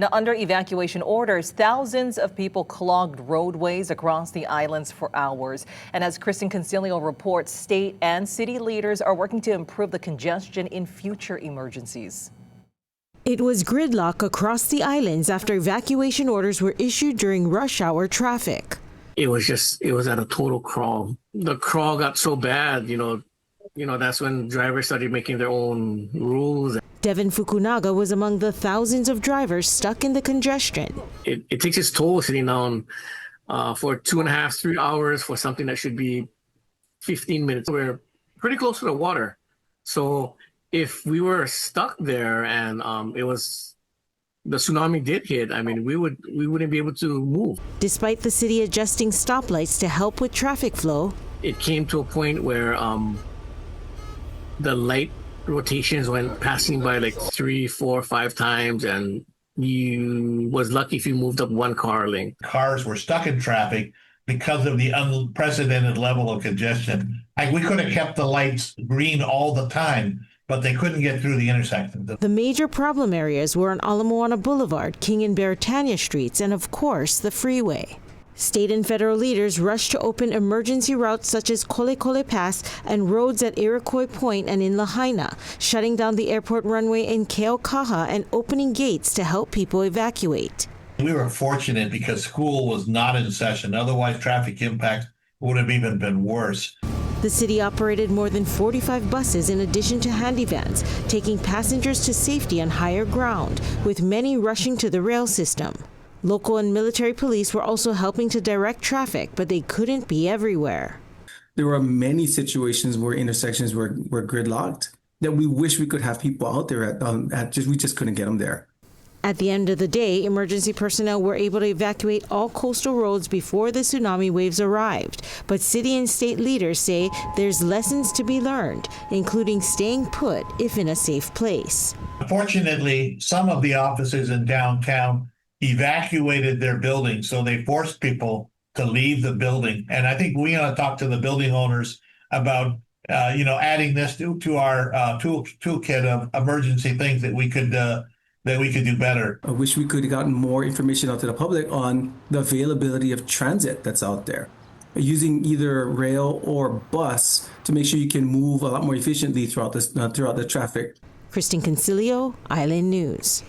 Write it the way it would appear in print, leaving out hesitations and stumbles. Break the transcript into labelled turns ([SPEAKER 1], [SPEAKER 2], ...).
[SPEAKER 1] Now, under evacuation orders, thousands of people clogged roadways across the islands for hours. And as Kristen Concilio reports, state and city leaders are working to improve the congestion in future emergencies.
[SPEAKER 2] It was gridlock across the islands after evacuation orders were issued during rush hour traffic.
[SPEAKER 3] It was at a total crawl. The crawl got so bad, that's when drivers started making their own rules.
[SPEAKER 2] Devin Fukunaga was among the thousands of drivers stuck in the congestion.
[SPEAKER 3] It takes its toll sitting down for 2.5, 3 hours for something that should be 15 minutes. We're pretty close to the water. So if we were stuck there and the tsunami did hit, we wouldn't be able to move.
[SPEAKER 2] Despite the city adjusting stoplights to help with traffic flow,
[SPEAKER 3] it came to a point where the light rotations went passing by like 3, 4, 5 times, and you was lucky if you moved up one car length.
[SPEAKER 4] Cars were stuck in traffic because of the unprecedented level of congestion. We could have kept the lights green all the time, but they couldn't get through the intersection.
[SPEAKER 2] The major problem areas were on Ala Moana Boulevard, King and Beretania Streets, and of course, the freeway. State and federal leaders rushed to open emergency routes such as Kolekole Pass and roads at Iroqois Point and in Lahaina, shutting down the airport runway in Keaukaha and opening gates to help people evacuate.
[SPEAKER 4] We were fortunate because school was not in session. Otherwise, traffic impact would have even been worse.
[SPEAKER 2] The city operated more than 45 buses in addition to handy vans, taking passengers to safety on higher ground, with many rushing to the rail system. Local and military police were also helping to direct traffic, but they couldn't be everywhere.
[SPEAKER 5] There were many situations where intersections were gridlocked that we wish we could have people out there we just couldn't get them there.
[SPEAKER 2] At the end of the day, emergency personnel were able to evacuate all coastal roads before the tsunami waves arrived. But city and state leaders say there's lessons to be learned, including staying put if in a safe place.
[SPEAKER 4] Fortunately, some of the offices in downtown evacuated their buildings, so they forced people to leave the building. And I think we ought to talk to the building owners about, adding this to our toolkit of emergency things that we could do better.
[SPEAKER 5] I wish we could have gotten more information out to the public on the availability of transit that's out there, using either rail or bus to make sure you can move a lot more efficiently throughout the traffic.
[SPEAKER 2] Kristen Concilio, Island News.